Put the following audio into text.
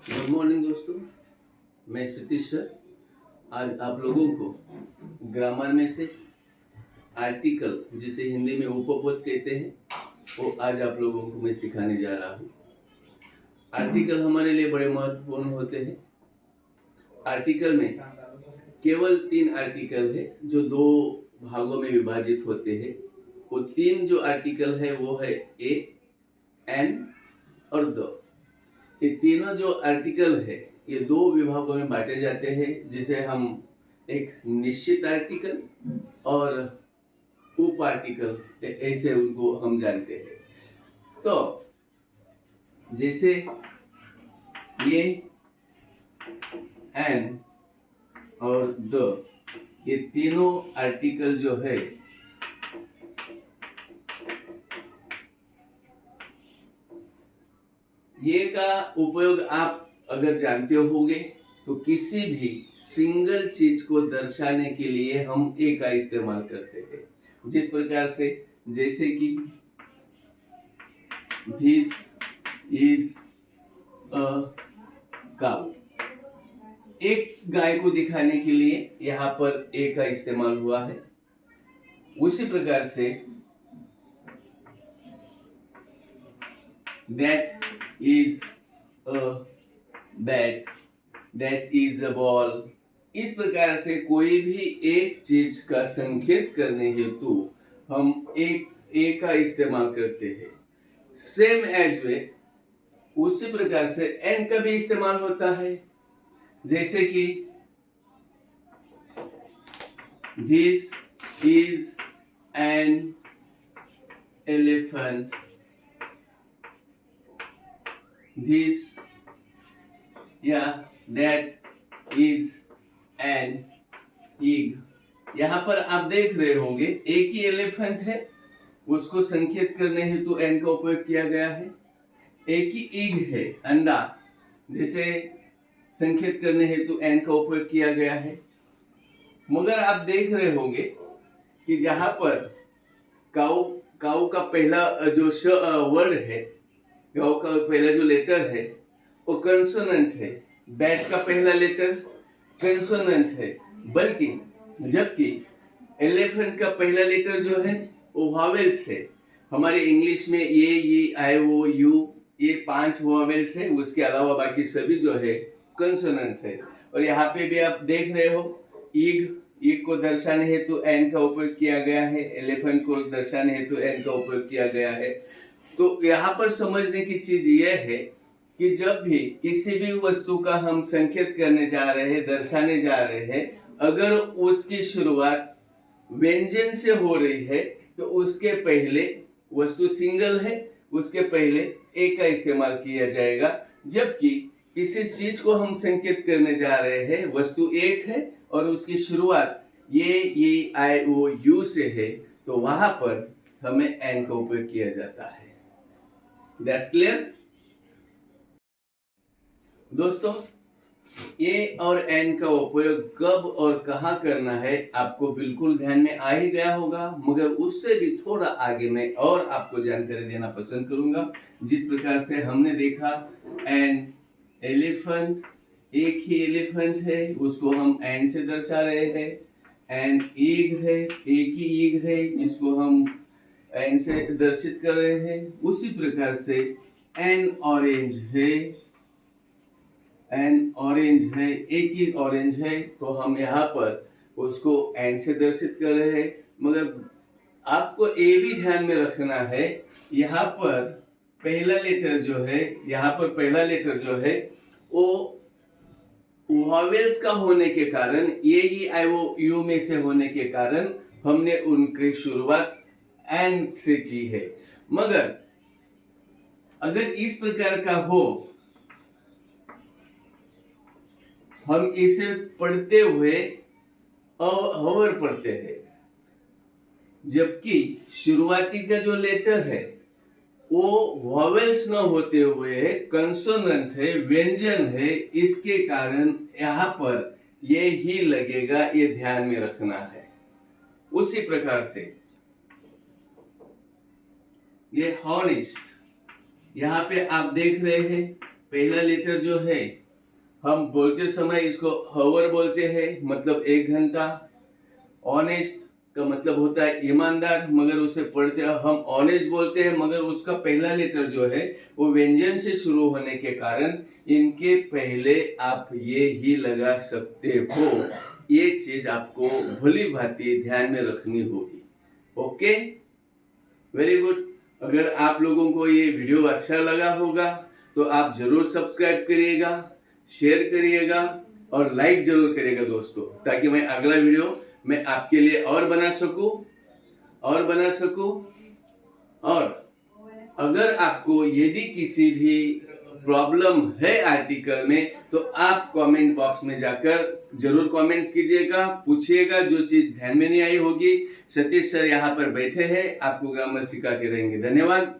Good morning दोस्तों, मैं Satish sir आज आप लोगों को ग्रामर में से आर्टिकल, जिसे हिंदी में उपपद कहते हैं, वो आज आप लोगों को मैं सिखाने जा रहा हूँ। आर्टिकल हमारे लिए बड़े महत्वपूर्ण होते हैं। आर्टिकल में केवल 3 आर्टिकल है जो 2 भागों में विभाजित होते हैं। वो 3 जो आर्टिकल है वो है ए, एन और द। ये तीनों जो आर्टिकल है ये 2 विभागों में बांटे जाते हैं, जिसे हम एक निश्चित आर्टिकल और उप आर्टिकल ऐसे उनको हम जानते हैं। तो जैसे ये एन और द, ये तीनों आर्टिकल जो है ये का उपयोग आप अगर जानते होंगे तो किसी भी सिंगल चीज को दर्शाने के लिए हम ए का इस्तेमाल करते हैं। जिस प्रकार से, जैसे कि दिस इज अ काउ, एक गाय को दिखाने के लिए यहाँ पर ए का इस्तेमाल हुआ है। उसी प्रकार say that is a bat, that is a ball. इस प्रकार से कोई भी एक चीज का संकेत करने हेतु हम एक ए का इस्तेमाल करते हैं। सेम एज वे उसी प्रकार से एन का भी इस्तेमाल होता है। जैसे कि this is an elephant, this या दैट इज एन इग। यहां पर आप देख रहे होंगे एक ही एलिफेंट है, उसको संकेत करने हेतु एन का उपयोग किया गया है। एक ही इग है, अंडा, जिसे संकेत करने हेतु एन का उपयोग किया गया है। मगर आप देख रहे होंगे कि जहां पर काऊ काऊ का पहला जो वर्ड है, काऊ का पहला जो लेटर है वो कंसोनेंट है, बैट का पहला लेटर कंसोनेंट है, बल्कि जबकि एलिफेंट का पहला लेटर जो है वो वावेल्स है। हमारे इंग्लिश में ये आई ओ यू, ये 5 वावेल्स है, उसके अलावा बाकी सभी जो है कंसोनेंट है। और यहाँ पे भी आप देख रहे हो ईग को दर्शाने हेतु एन का उपयोग किया गया है, एलिफेंट को दर्शाने हेतु एन का उपयोग किया गया है। तो यहाँ पर समझने की चीज यह है कि जब भी किसी भी वस्तु का हम संकेत करने जा रहे हैं, दर्शाने जा रहे हैं, अगर उसकी शुरुआत व्यंजन से हो रही है तो उसके पहले, वस्तु सिंगल है, उसके पहले ए का इस्तेमाल किया जाएगा। जबकि किसी चीज को हम संकेत करने जा रहे हैं, वस्तु एक है और उसकी शुरुआत ये आई ओ यू से है, तो वहां पर हमें एन का उपयोग किया जाता है। दैट्स क्लियर दोस्तों। ए और एन का उपयोग कब और कहां करना है आपको बिल्कुल ध्यान में आ ही गया होगा, मगर उससे भी थोड़ा आगे मैं और आपको जानकारी देना पसंद करूंगा। जिस प्रकार से हमने देखा एन एलिफेंट, एक ही एलिफेंट है, उसको हम एन से दर्शा रहे हैं। एन ईग है, एक ही ईग है जिसको हम एन से दर्शित कर रहे हैं। उसी प्रकार से एन ऑरेंज है, एन ऑरेंज है, एक ही ऑरेंज है, तो हम यहाँ पर उसको एन से दर्शित कर रहे हैं। मगर आपको ए भी ध्यान में रखना है, यहाँ पर पहला लेटर जो है, यहाँ पर पहला लेटर जो है वो वॉवेल्स का होने के कारण, ये आई ओ यू में से होने के कारण हमने उनकी शुरुआत एन से की है। मगर अगर इस प्रकार का हो, हम इसे पढ़ते हुए अवर पढ़ते हैं, जबकि शुरुआती का जो लेटर है वो वॉवेल्स न होते हुए है, कंसोनेंट है, व्यंजन है। इसके कारण यहाँ पर ये ही लगेगा, ये ध्यान में रखना है। उसी प्रकार से ये हॉनेस्ट, यहाँ पे आप देख रहे हैं पहला लेटर जो है हम बोलते समय इसको हवर बोलते हैं, मतलब 1 घंटा। ऑनेस्ट का मतलब होता है ईमानदार, मगर उसे पढ़ते हम ऑनेस्ट बोलते हैं, मगर उसका पहला लेटर जो है वो व्यंजन से शुरू होने के कारण इनके पहले आप ये ही लगा सकते हो। ये चीज आपको भली भांति ध्यान में रखनी होगी। Okay, very good. अगर आप लोगों को ये वीडियो अच्छा लगा होगा तो आप जरूर सब्सक्राइब करिएगा, शेयर करिएगा और लाइक जरूर करिएगा दोस्तों, ताकि मैं अगला वीडियो मैं आपके लिए और बना सकूं। और अगर आपको यदि किसी भी प्रॉब्लम है आर्टिकल में तो आप कमेंट बॉक्स में जाकर जरूर कमेंट्स कीजिएगा, पूछिएगा। जो चीज ध्यान में नहीं आई होगी, सतीश सर यहाँ पर बैठे हैं, आपको ग्रामर सिखा के रहेंगे। धन्यवाद।